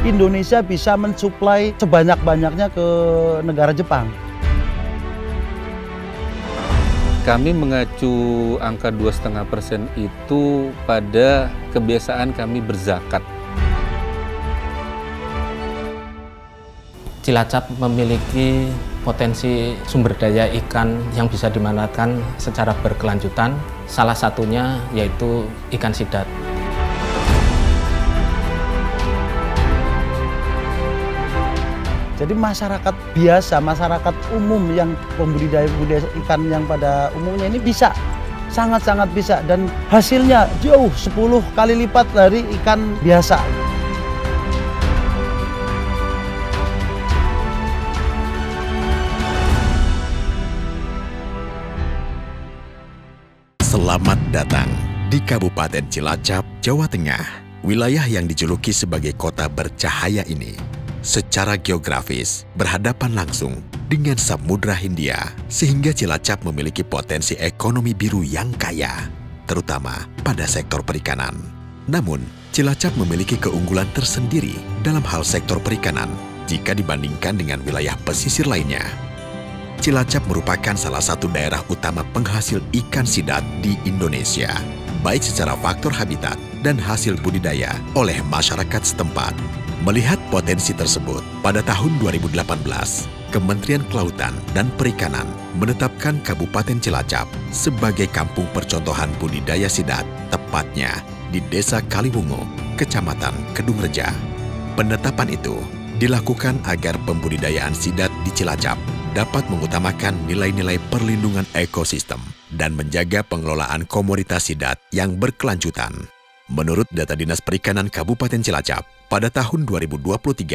Indonesia bisa mensuplai sebanyak-banyaknya ke negara Jepang. Kami mengacu angka 2,5% itu pada kebiasaan kami berzakat. Cilacap memiliki potensi sumber daya ikan yang bisa dimanfaatkan secara berkelanjutan. Salah satunya yaitu ikan sidat. Jadi masyarakat biasa, masyarakat umum yang pembudidaya ikan yang pada umumnya ini bisa, sangat-sangat bisa, dan hasilnya jauh 10 kali lipat dari ikan biasa. Selamat datang di Kabupaten Cilacap, Jawa Tengah. Wilayah yang dijuluki sebagai kota bercahaya ini secara geografis berhadapan langsung dengan Samudra Hindia, sehingga Cilacap memiliki potensi ekonomi biru yang kaya, terutama pada sektor perikanan. Namun, Cilacap memiliki keunggulan tersendiri dalam hal sektor perikanan jika dibandingkan dengan wilayah pesisir lainnya. Cilacap merupakan salah satu daerah utama penghasil ikan sidat di Indonesia, baik secara faktor habitat dan hasil budidaya oleh masyarakat setempat. Melihat potensi tersebut, pada tahun 2018, Kementerian Kelautan dan Perikanan menetapkan Kabupaten Cilacap sebagai kampung percontohan budidaya sidat, tepatnya di Desa Kaliwungu, Kecamatan Kedungreja. Penetapan itu dilakukan agar pembudidayaan sidat di Cilacap dapat mengutamakan nilai-nilai perlindungan ekosistem dan menjaga pengelolaan komoditas sidat yang berkelanjutan. Menurut data Dinas Perikanan Kabupaten Cilacap, pada tahun 2023,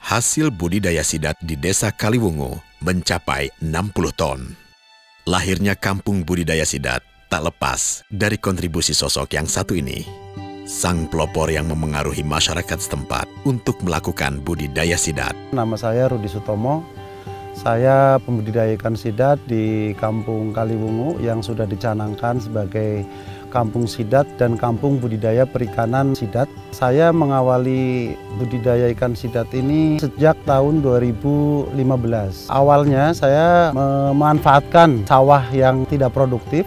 hasil budidaya sidat di Desa Kaliwungu mencapai 60 ton. Lahirnya kampung budidaya sidat tak lepas dari kontribusi sosok yang satu ini. Sang pelopor yang memengaruhi masyarakat setempat untuk melakukan budidaya sidat. Nama saya Rudi Sutomo. Saya pembudidaya ikan sidat di Kampung Kaliwungu yang sudah dicanangkan sebagai kampung sidat dan kampung budidaya perikanan sidat. Saya mengawali budidaya ikan sidat ini sejak tahun 2015. Awalnya saya memanfaatkan sawah yang tidak produktif.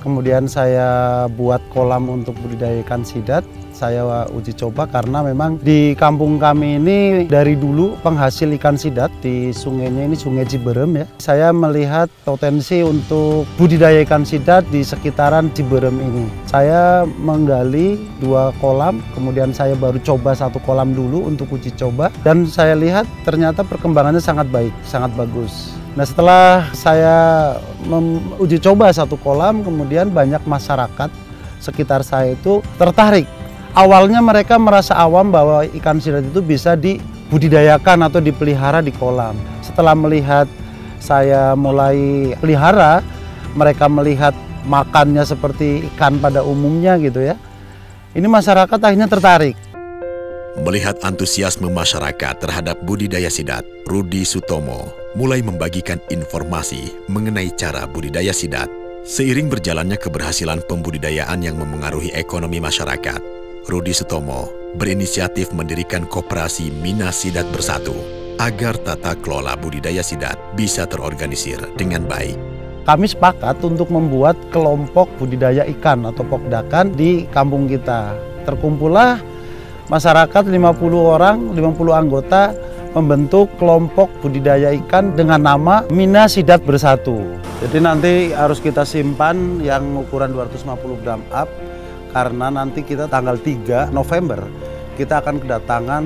Kemudian saya buat kolam untuk budidaya ikan sidat. Saya uji coba karena memang di kampung kami ini dari dulu penghasil ikan sidat, di sungainya ini Sungai Ciberem ya. Saya melihat potensi untuk budidaya ikan sidat di sekitaran Ciberem ini. Saya menggali 2 kolam, kemudian saya baru coba 1 kolam dulu untuk uji coba. Dan saya lihat ternyata perkembangannya sangat baik, sangat bagus. Nah, setelah saya uji coba 1 kolam, kemudian banyak masyarakat sekitar saya itu tertarik. Awalnya mereka merasa awam bahwa ikan sidat itu bisa dibudidayakan atau dipelihara di kolam. Setelah melihat saya mulai pelihara, mereka melihat makannya seperti ikan pada umumnya gitu ya. Ini masyarakat akhirnya tertarik. Melihat antusiasme masyarakat terhadap budidaya sidat, Rudi Sutomo mulai membagikan informasi mengenai cara budidaya sidat. Seiring berjalannya keberhasilan pembudidayaan yang memengaruhi ekonomi masyarakat, Rudi Sutomo berinisiatif mendirikan koperasi Mina Sidat Bersatu agar tata kelola budidaya sidat bisa terorganisir dengan baik. Kami sepakat untuk membuat kelompok budidaya ikan atau pokdakan di kampung kita. Terkumpullah masyarakat 50 orang, 50 anggota membentuk kelompok budidaya ikan dengan nama Mina Sidat Bersatu. Jadi nanti harus kita simpan yang ukuran 250 gram up. Karena nanti kita tanggal 3 November kita akan kedatangan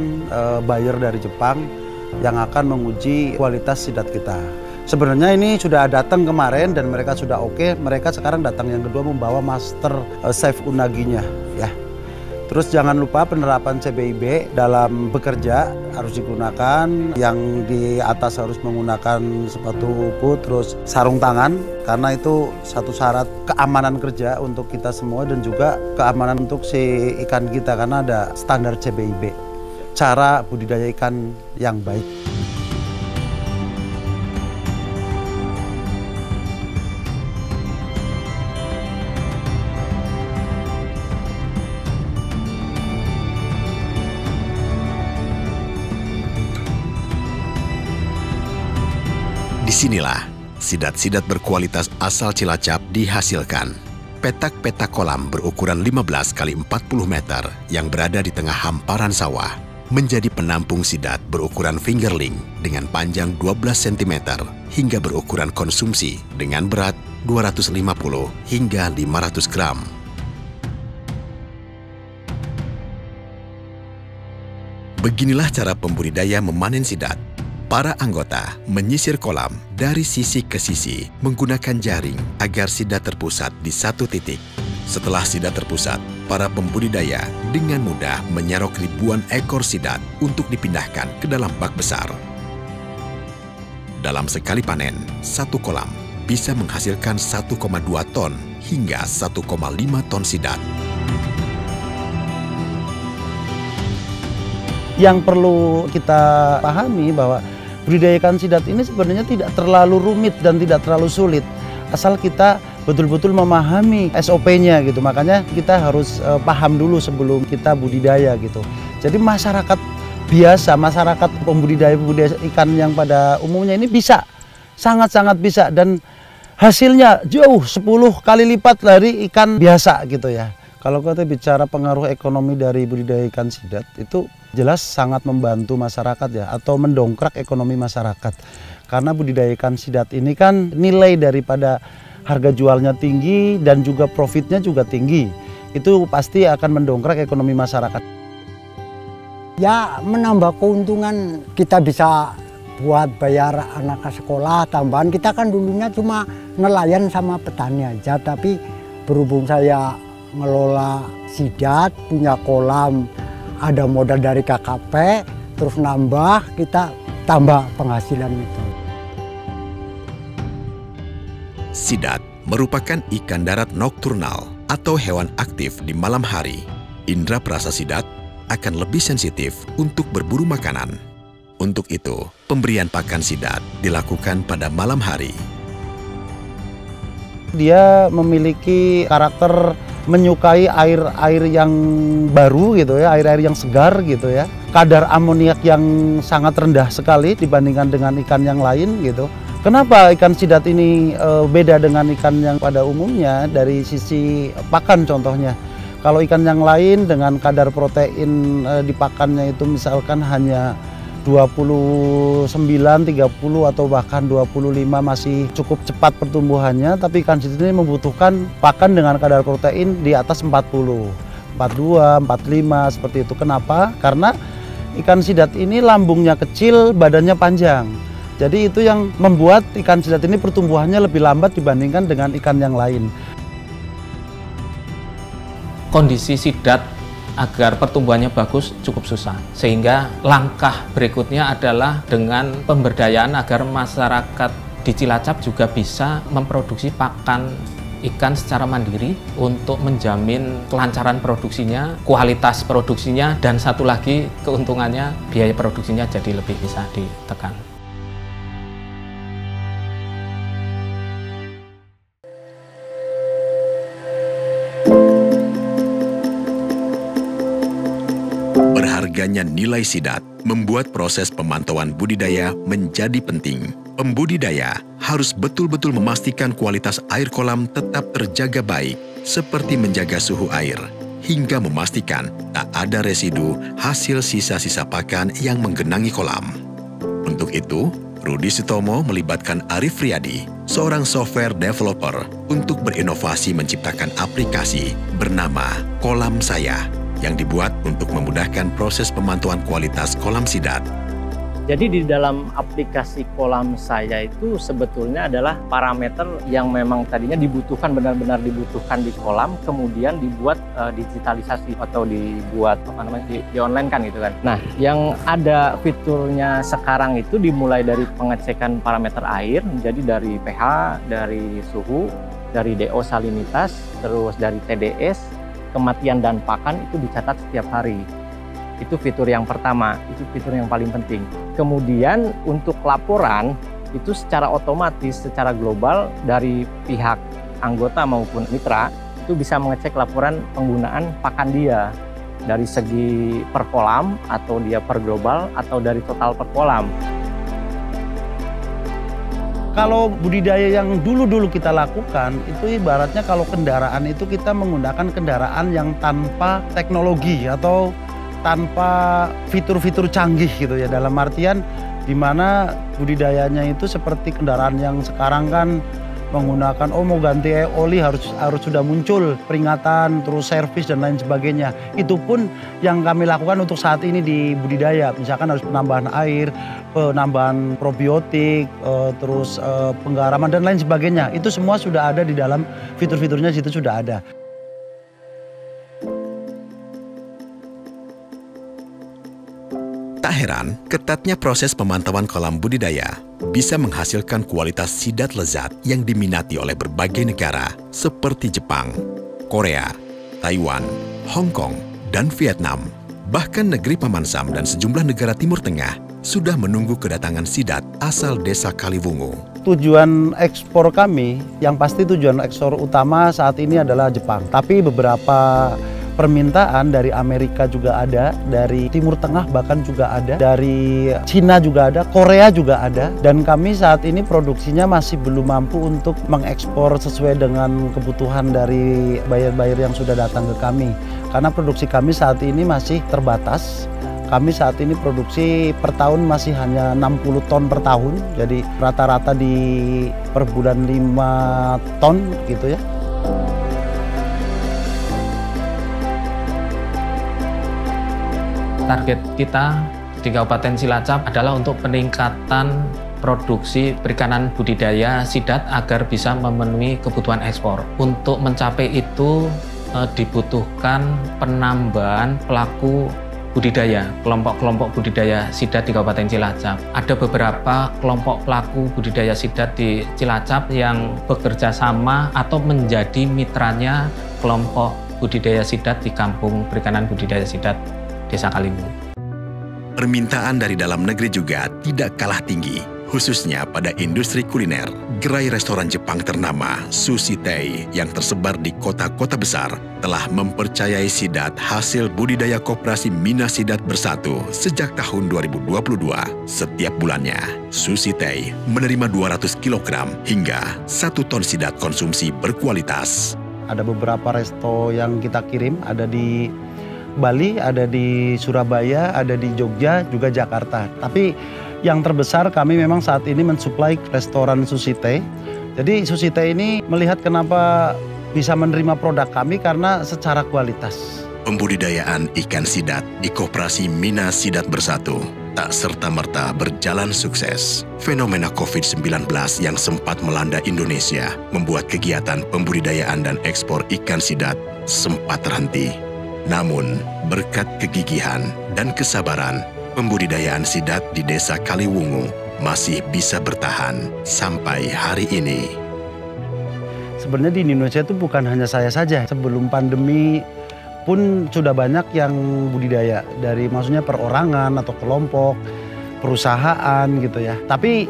buyer dari Jepang yang akan menguji kualitas sidat kita. Sebenarnya ini sudah datang kemarin dan mereka sudah oke. Mereka sekarang datang yang kedua membawa master chef unaginya ya. Terus jangan lupa penerapan CBIB dalam bekerja harus digunakan. Yang di atas harus menggunakan sepatu boot, terus sarung tangan. Karena itu satu syarat keamanan kerja untuk kita semua dan juga keamanan untuk si ikan kita. Karena ada standar CBIB. Cara budidaya ikan yang baik. Disinilah sidat-sidat berkualitas asal Cilacap dihasilkan. Petak-petak kolam berukuran 15 x 40 meter yang berada di tengah hamparan sawah menjadi penampung sidat berukuran fingerling dengan panjang 12 cm hingga berukuran konsumsi dengan berat 250 hingga 500 gram. Beginilah cara pembudidaya memanen sidat. Para anggota menyisir kolam dari sisi ke sisi menggunakan jaring agar sidat terpusat di satu titik. Setelah sidat terpusat, para pembudidaya dengan mudah menyerok ribuan ekor sidat untuk dipindahkan ke dalam bak besar. Dalam sekali panen, satu kolam bisa menghasilkan 1,2 ton hingga 1,5 ton sidat. Yang perlu kita pahami bahwa budidaya ikan sidat ini sebenarnya tidak terlalu rumit dan tidak terlalu sulit. Asal kita betul-betul memahami SOP-nya gitu. Makanya kita harus paham dulu sebelum kita budidaya gitu. Jadi masyarakat biasa, masyarakat pembudidaya ikan yang pada umumnya ini bisa, sangat-sangat bisa, dan hasilnya jauh 10 kali lipat dari ikan biasa gitu ya. Kalau kita bicara pengaruh ekonomi dari budidaya ikan sidat, itu jelas sangat membantu masyarakat ya, atau mendongkrak ekonomi masyarakat. Karena budidaya ikan sidat ini kan nilai daripada harga jualnya tinggi dan juga profitnya juga tinggi. Itu pasti akan mendongkrak ekonomi masyarakat. Ya, menambah keuntungan, kita bisa buat bayar anak ke sekolah, tambahan. Kita kan dulunya cuma nelayan sama petani aja, tapi berhubung saya ngelola sidat, punya kolam, ada modal dari KKP, terus nambah, kita tambah penghasilan itu. Sidat merupakan ikan darat nokturnal atau hewan aktif di malam hari. Indra perasa sidat akan lebih sensitif untuk berburu makanan. Untuk itu, pemberian pakan sidat dilakukan pada malam hari. Dia memiliki karakter menyukai air-air yang baru gitu ya, air-air yang segar gitu ya. Kadar amoniak yang sangat rendah sekali dibandingkan dengan ikan yang lain gitu. Kenapa ikan sidat ini beda dengan ikan yang pada umumnya dari sisi pakan contohnya? Kalau ikan yang lain dengan kadar protein di pakannya itu misalkan hanya 29, 30 atau bahkan 25 masih cukup cepat pertumbuhannya, tapi ikan sidat ini membutuhkan pakan dengan kadar protein di atas 40, 42, 45 seperti itu. Kenapa? Karena ikan sidat ini lambungnya kecil, badannya panjang. Jadi itu yang membuat ikan sidat ini pertumbuhannya lebih lambat dibandingkan dengan ikan yang lain. Kondisi sidat agar pertumbuhannya bagus cukup susah, sehingga langkah berikutnya adalah dengan pemberdayaan agar masyarakat di Cilacap juga bisa memproduksi pakan ikan secara mandiri untuk menjamin kelancaran produksinya, kualitas produksinya, dan satu lagi keuntungannya, biaya produksinya jadi lebih bisa ditekan. Berharganya nilai sidat membuat proses pemantauan budidaya menjadi penting. Pembudidaya harus betul-betul memastikan kualitas air kolam tetap terjaga baik, seperti menjaga suhu air, hingga memastikan tak ada residu hasil sisa-sisa pakan yang menggenangi kolam. Untuk itu, Rudi Sutomo melibatkan Arif Riyadi, seorang software developer, untuk berinovasi menciptakan aplikasi bernama Kolam Saya, yang dibuat untuk memudahkan proses pemantauan kualitas kolam sidat. Jadi di dalam aplikasi Kolam Saya itu sebetulnya adalah parameter yang memang tadinya dibutuhkan, benar-benar dibutuhkan di kolam, kemudian dibuat digitalisasi atau dibuat di online kan gitu kan. Nah, yang ada fiturnya sekarang itu dimulai dari pengecekan parameter air, jadi dari pH, dari suhu, dari DO salinitas, terus dari TDS, kematian dan pakan itu dicatat setiap hari. Itu fitur yang pertama, itu fitur yang paling penting. Kemudian untuk laporan itu secara otomatis, secara global dari pihak anggota maupun mitra itu bisa mengecek laporan penggunaan pakan dia dari segi per kolam atau dia per global atau dari total per kolam. Kalau budidaya yang dulu-dulu kita lakukan, itu ibaratnya kalau kendaraan itu kita menggunakan kendaraan yang tanpa teknologi atau tanpa fitur-fitur canggih gitu ya. Dalam artian di mana budidayanya itu seperti kendaraan yang sekarang kan menggunakan mau ganti oli harus sudah muncul peringatan, terus servis dan lain sebagainya. Itu pun yang kami lakukan untuk saat ini di budidaya, misalkan harus penambahan air, penambahan probiotik, terus penggaraman dan lain sebagainya. Itu semua sudah ada di dalam fitur-fiturnya, situ sudah ada. Tak heran, ketatnya proses pemantauan kolam budidaya bisa menghasilkan kualitas sidat lezat yang diminati oleh berbagai negara seperti Jepang, Korea, Taiwan, Hong Kong, dan Vietnam. Bahkan negeri Paman Sam dan sejumlah negara Timur Tengah sudah menunggu kedatangan sidat asal desa Kaliwungu. Tujuan ekspor kami, yang pasti tujuan ekspor utama saat ini adalah Jepang. Tapi beberapa permintaan dari Amerika juga ada, dari Timur Tengah bahkan juga ada, dari Cina juga ada, Korea juga ada. Dan kami saat ini produksinya masih belum mampu untuk mengekspor sesuai dengan kebutuhan dari buyer-buyer yang sudah datang ke kami. Karena produksi kami saat ini masih terbatas. Kami saat ini produksi per tahun masih hanya 60 ton per tahun. Jadi rata-rata di per bulan 5 ton gitu ya. Target kita di Kabupaten Cilacap adalah untuk peningkatan produksi perikanan budidaya sidat agar bisa memenuhi kebutuhan ekspor. Untuk mencapai itu dibutuhkan penambahan pelaku budidaya, kelompok-kelompok budidaya sidat di Kabupaten Cilacap. Ada beberapa kelompok pelaku budidaya sidat di Cilacap yang bekerja sama atau menjadi mitranya kelompok budidaya sidat di Kampung Perikanan Budidaya Sidat Desa Kaliwungu. Permintaan dari dalam negeri juga tidak kalah tinggi, khususnya pada industri kuliner. Gerai restoran Jepang ternama Sushi Tei yang tersebar di kota-kota besar telah mempercayai sidat hasil budidaya Koperasi Mina Sidat Bersatu sejak tahun 2022. Setiap bulannya, Sushi Tei menerima 200 kg hingga 1 ton sidat konsumsi berkualitas. Ada beberapa resto yang kita kirim, ada di Bali, ada di Surabaya, ada di Jogja, juga Jakarta. Tapi yang terbesar kami memang saat ini mensuplai restoran Sushi Tei. Jadi Sushi Tei ini melihat kenapa bisa menerima produk kami karena secara kualitas. Pembudidayaan ikan sidat di Koperasi Mina Sidat Bersatu tak serta-merta berjalan sukses. Fenomena COVID-19 yang sempat melanda Indonesia membuat kegiatan pembudidayaan dan ekspor ikan sidat sempat terhenti. Namun, berkat kegigihan dan kesabaran, pembudidayaan sidat di Desa Kaliwungu masih bisa bertahan sampai hari ini. Sebenarnya di Indonesia itu bukan hanya saya saja. Sebelum pandemi pun sudah banyak yang budidaya, dari maksudnya perorangan atau kelompok, perusahaan gitu ya. Tapi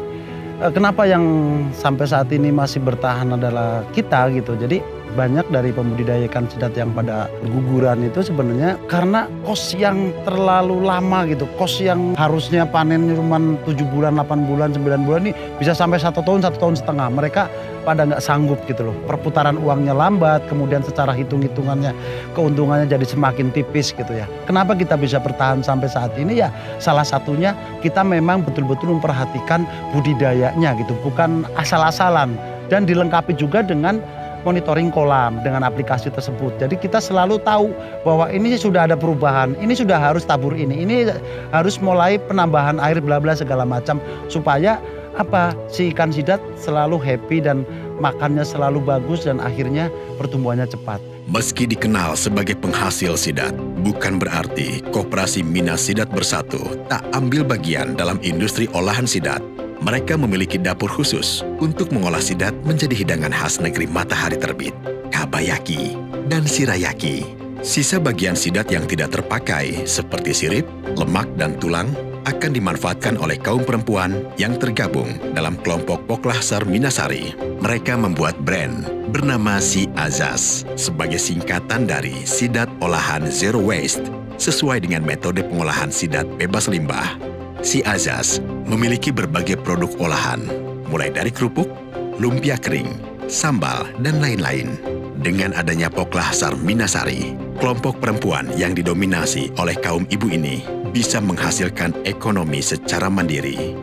kenapa yang sampai saat ini masih bertahan adalah kita gitu. Jadi banyak dari pembudidaya ikan sidat yang pada guguran itu sebenarnya karena kos yang terlalu lama gitu. Kos yang harusnya panen cuma 7 bulan, 8 bulan, 9 bulan ini bisa sampai 1 tahun, 1,5 tahun. Mereka pada nggak sanggup gitu loh. Perputaran uangnya lambat, kemudian secara hitung-hitungannya keuntungannya jadi semakin tipis gitu ya. Kenapa kita bisa bertahan sampai saat ini ya? Salah satunya kita memang betul-betul memperhatikan budidayanya gitu, bukan asal-asalan. Dan dilengkapi juga dengan monitoring kolam dengan aplikasi tersebut. Jadi kita selalu tahu bahwa ini sudah ada perubahan, ini sudah harus tabur ini harus mulai penambahan air bla bla segala macam supaya si ikan sidat selalu happy dan makannya selalu bagus dan akhirnya pertumbuhannya cepat. Meski dikenal sebagai penghasil sidat, bukan berarti Koperasi Mina Sidat Bersatu tak ambil bagian dalam industri olahan sidat. Mereka memiliki dapur khusus untuk mengolah sidat menjadi hidangan khas negeri matahari terbit, kabayaki, dan sirayaki. Sisa bagian sidat yang tidak terpakai seperti sirip, lemak, dan tulang akan dimanfaatkan oleh kaum perempuan yang tergabung dalam kelompok Poklahsar Minasari. Mereka membuat brand bernama Si Azaz sebagai singkatan dari Sidat Olahan Zero Waste sesuai dengan metode pengolahan sidat bebas limbah. Si Azaz memiliki berbagai produk olahan, mulai dari kerupuk, lumpia kering, sambal, dan lain-lain. Dengan adanya Poklasar Minasari, kelompok perempuan yang didominasi oleh kaum ibu ini bisa menghasilkan ekonomi secara mandiri.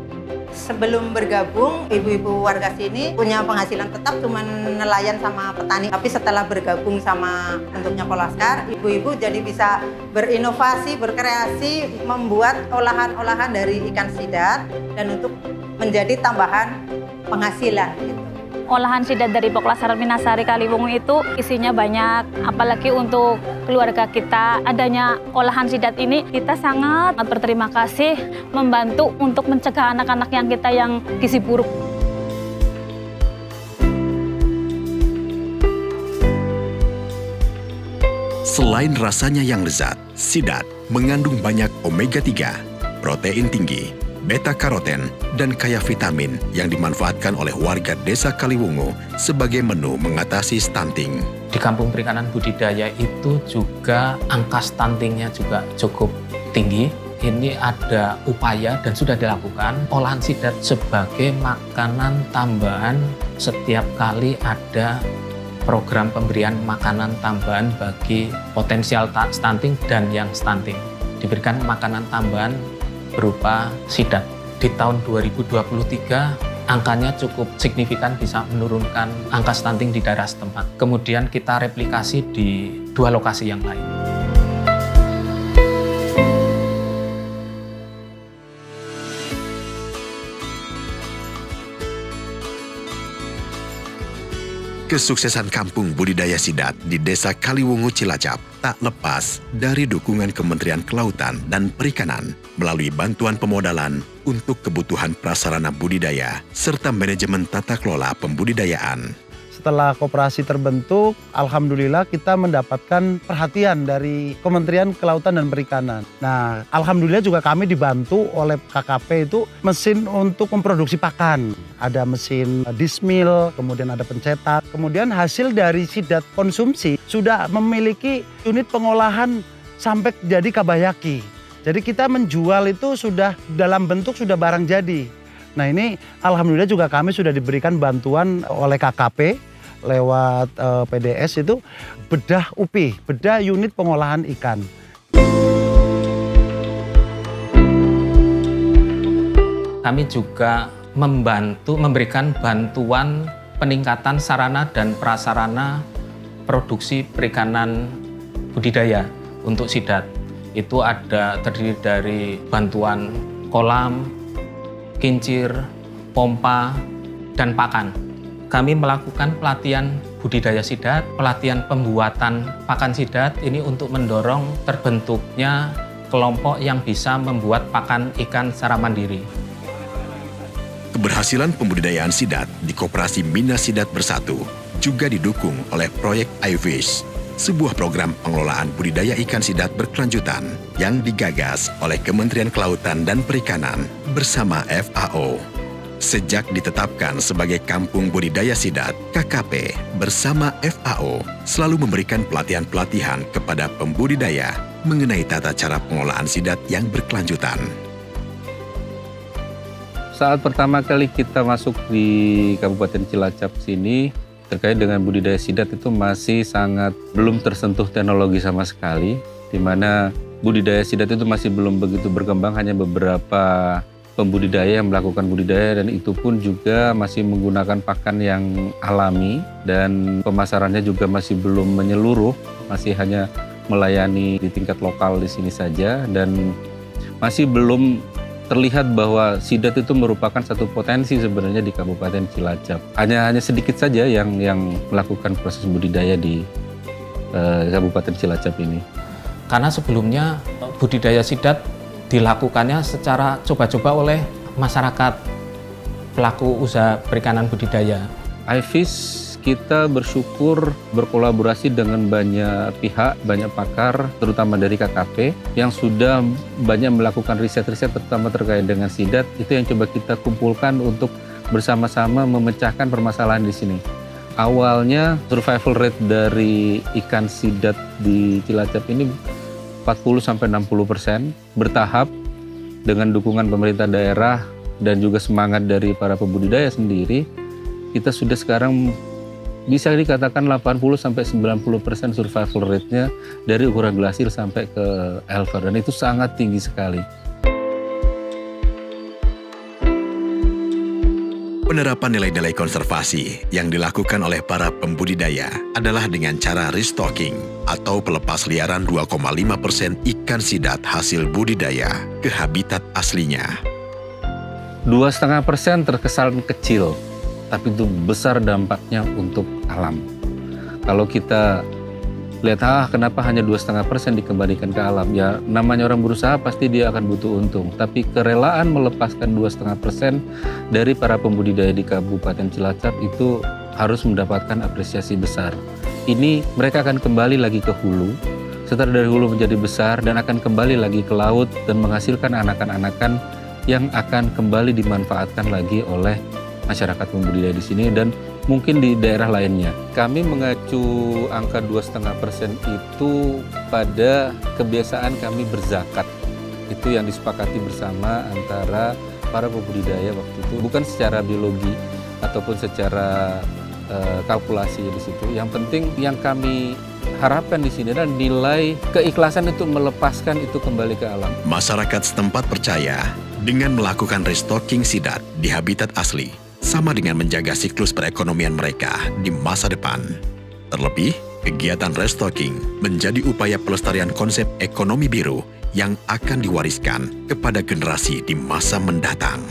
Sebelum bergabung, ibu-ibu warga sini punya penghasilan tetap cuma nelayan sama petani. Tapi setelah bergabung sama bentuknya Poklasar, ibu-ibu jadi bisa berinovasi, berkreasi, membuat olahan-olahan dari ikan sidat dan untuk menjadi tambahan penghasilan. Gitu. Olahan sidat dari Poklasar Minasari Kaliwungu itu isinya banyak, apalagi untuk keluarga kita. Adanya olahan sidat ini, kita sangat berterima kasih membantu untuk mencegah anak-anak yang gizi buruk. Selain rasanya yang lezat, sidat mengandung banyak omega 3, protein tinggi, beta-karoten, dan kaya vitamin yang dimanfaatkan oleh warga desa Kaliwungu sebagai menu mengatasi stunting. Di kampung perikanan budidaya itu juga angka stuntingnya juga cukup tinggi. Ini ada upaya dan sudah dilakukan olahan sidat sebagai makanan tambahan. Setiap kali ada program pemberian makanan tambahan bagi potensial stunting dan yang stunting. Diberikan makanan tambahan berupa sidat. Di tahun 2023, angkanya cukup signifikan bisa menurunkan angka stunting di daerah setempat. Kemudian kita replikasi di 2 lokasi yang lain. Kesuksesan kampung budidaya sidat di Desa Kaliwungu Cilacap tak lepas dari dukungan Kementerian Kelautan dan Perikanan melalui bantuan pemodalan untuk kebutuhan prasarana budidaya serta manajemen tata kelola pembudidayaan. Setelah koperasi terbentuk, alhamdulillah kita mendapatkan perhatian dari Kementerian Kelautan dan Perikanan. Nah, alhamdulillah juga kami dibantu oleh KKP itu mesin untuk memproduksi pakan. Ada mesin dismil, kemudian ada pencetak. Kemudian hasil dari sidat konsumsi sudah memiliki unit pengolahan sampai jadi kabayaki. Jadi kita menjual itu sudah dalam bentuk sudah barang jadi. Nah ini alhamdulillah juga kami sudah diberikan bantuan oleh KKP lewat PDS itu bedah UPI, bedah unit pengolahan ikan. Kami juga memberikan bantuan peningkatan sarana dan prasarana produksi perikanan budidaya untuk sidat. Itu terdiri dari bantuan kolam, kincir, pompa, dan pakan. Kami melakukan pelatihan budidaya sidat, pelatihan pembuatan pakan sidat ini untuk mendorong terbentuknya kelompok yang bisa membuat pakan ikan secara mandiri. Keberhasilan pembudidayaan sidat di Koperasi Minas Sidat Bersatu juga didukung oleh proyek iFish, sebuah program pengelolaan budidaya ikan sidat berkelanjutan yang digagas oleh Kementerian Kelautan dan Perikanan bersama FAO. Sejak ditetapkan sebagai Kampung Budidaya Sidat, KKP bersama FAO selalu memberikan pelatihan-pelatihan kepada pembudidaya mengenai tata cara pengolahan sidat yang berkelanjutan. Saat pertama kali kita masuk di Kabupaten Cilacap sini, terkait dengan budidaya sidat itu masih sangat belum tersentuh teknologi sama sekali, di mana budidaya sidat itu masih belum begitu berkembang, hanya beberapa pembudidaya yang melakukan budidaya dan itu pun juga masih menggunakan pakan yang alami dan pemasarannya juga masih belum menyeluruh, masih hanya melayani di tingkat lokal di sini saja dan masih belum terlihat bahwa sidat itu merupakan satu potensi sebenarnya di Kabupaten Cilacap. Hanya sedikit saja yang melakukan proses budidaya di Kabupaten Cilacap ini. Karena sebelumnya budidaya sidat dilakukannya secara coba-coba oleh masyarakat pelaku usaha perikanan budidaya. iFish kita bersyukur berkolaborasi dengan banyak pihak, banyak pakar, terutama dari KKP yang sudah banyak melakukan riset-riset terutama terkait dengan sidat. Itu yang coba kita kumpulkan untuk bersama-sama memecahkan permasalahan di sini. Awalnya survival rate dari ikan sidat di Cilacap ini 40-60%, bertahap dengan dukungan pemerintah daerah dan juga semangat dari para pembudidaya sendiri, kita sudah sekarang bisa dikatakan 80-90% survival rate-nya dari ukuran glasir sampai ke elver, dan itu sangat tinggi sekali. Penerapan nilai-nilai konservasi yang dilakukan oleh para pembudidaya adalah dengan cara restocking atau pelepas liaran 2,5% ikan sidat hasil budidaya ke habitat aslinya. 2,5% terkesan kecil, tapi itu besar dampaknya untuk alam. Kalau kita lihat, kenapa hanya 2,5% dikembalikan ke alam? Ya, namanya orang berusaha pasti dia akan butuh untung. Tapi kerelaan melepaskan 2,5% dari para pembudidaya di Kabupaten Cilacap itu harus mendapatkan apresiasi besar. Ini mereka akan kembali lagi ke hulu, setelah dari hulu menjadi besar dan akan kembali lagi ke laut dan menghasilkan anakan-anakan yang akan kembali dimanfaatkan lagi oleh masyarakat pembudidaya di sini dan mungkin di daerah lainnya. Kami mengacu angka 2,5% itu pada kebiasaan kami berzakat. Itu yang disepakati bersama antara para pembudidaya waktu itu. Bukan secara biologi ataupun secara kalkulasi di situ. Yang penting yang kami harapkan di sini adalah nilai keikhlasan untuk melepaskan itu kembali ke alam. Masyarakat setempat percaya dengan melakukan restocking sidat di habitat asli sama dengan menjaga siklus perekonomian mereka di masa depan. Terlebih, kegiatan restocking menjadi upaya pelestarian konsep ekonomi biru yang akan diwariskan kepada generasi di masa mendatang.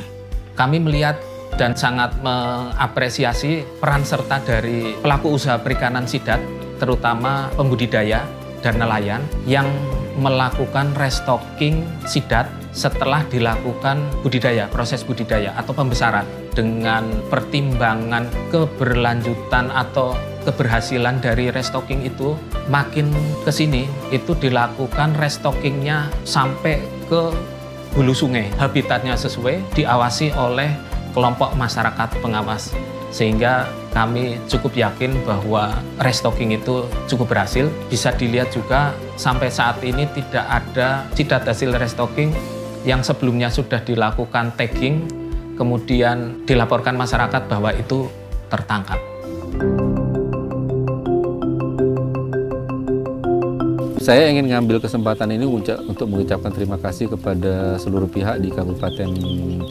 Kami melihat dan sangat mengapresiasi peran serta dari pelaku usaha perikanan sidat, terutama pembudidaya dan nelayan yang melakukan restocking sidat setelah dilakukan budidaya, proses budidaya atau pembesaran. Dengan pertimbangan keberlanjutan atau keberhasilan dari restocking itu, makin ke sini itu dilakukan restockingnya sampai ke hulu sungai. Habitatnya sesuai, diawasi oleh kelompok masyarakat pengawas. Sehingga kami cukup yakin bahwa restocking itu cukup berhasil. Bisa dilihat juga sampai saat ini tidak ada sidat hasil restocking yang sebelumnya sudah dilakukan tagging, kemudian dilaporkan masyarakat bahwa itu tertangkap. Saya ingin ngambil kesempatan ini untuk mengucapkan terima kasih kepada seluruh pihak di Kabupaten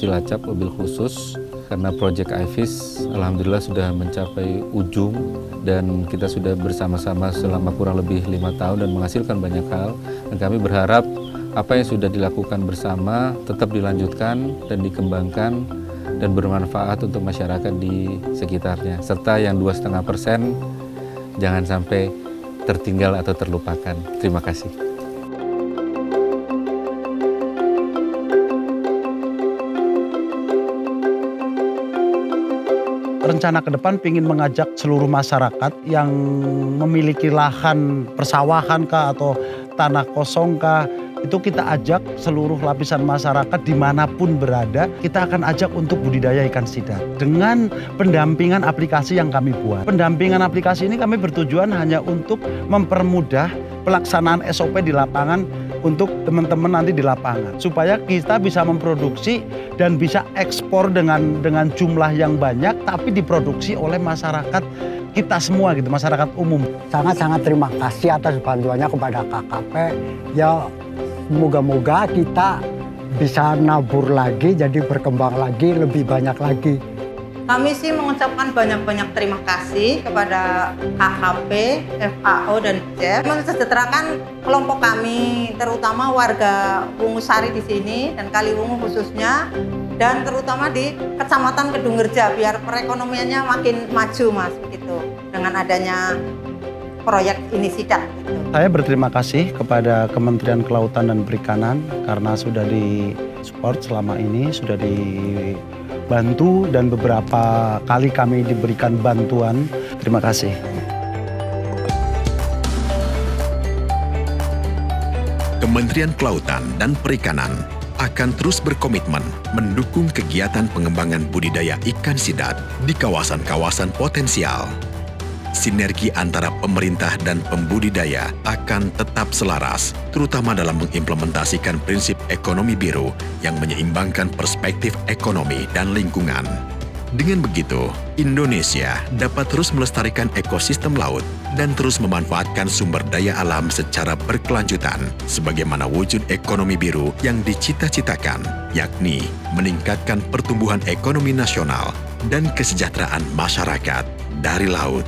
Cilacap, wabil khusus karena Project IFIS alhamdulillah sudah mencapai ujung dan kita sudah bersama-sama selama kurang lebih 5 tahun dan menghasilkan banyak hal. Dan kami berharap apa yang sudah dilakukan bersama tetap dilanjutkan dan dikembangkan dan bermanfaat untuk masyarakat di sekitarnya. Serta yang 2,5% jangan sampai tertinggal atau terlupakan. Terima kasih. Rencana ke depan ingin mengajak seluruh masyarakat yang memiliki lahan persawahan kah atau tanah kosong kah, itu kita ajak seluruh lapisan masyarakat dimanapun berada, kita akan ajak untuk budidaya ikan sidat dengan pendampingan aplikasi yang kami buat. Pendampingan aplikasi ini kami bertujuan hanya untuk mempermudah pelaksanaan SOP di lapangan untuk teman-teman nanti di lapangan, supaya kita bisa memproduksi dan bisa ekspor dengan jumlah yang banyak, tapi diproduksi oleh masyarakat kita semua gitu, masyarakat umum. Sangat-sangat terima kasih atas bantuannya kepada KKP. Ya, semoga-moga kita bisa nabur lagi, jadi berkembang lagi, lebih banyak lagi. Kami sih mengucapkan banyak-banyak terima kasih kepada KKP, FAO, dan CEF mensejahterakan kelompok kami, terutama warga Wungusari di sini dan Kaliwungu khususnya, dan terutama di Kecamatan Kedungreja biar perekonomiannya makin maju, Mas, gitu, dengan adanya proyek ini sidat. Gitu. Saya berterima kasih kepada Kementerian Kelautan dan Perikanan karena sudah disupport selama ini, sudah dibantu dan beberapa kali kami diberikan bantuan. Terima kasih. Kementerian Kelautan dan Perikanan akan terus berkomitmen mendukung kegiatan pengembangan budidaya ikan sidat di kawasan-kawasan potensial. sinergi antara pemerintah dan pembudidaya akan tetap selaras, terutama dalam mengimplementasikan prinsip ekonomi biru yang menyeimbangkan perspektif ekonomi dan lingkungan. Dengan begitu, Indonesia dapat terus melestarikan ekosistem laut dan terus memanfaatkan sumber daya alam secara berkelanjutan sebagaimana wujud ekonomi biru yang dicita-citakan, yakni meningkatkan pertumbuhan ekonomi nasional dan kesejahteraan masyarakat dari laut.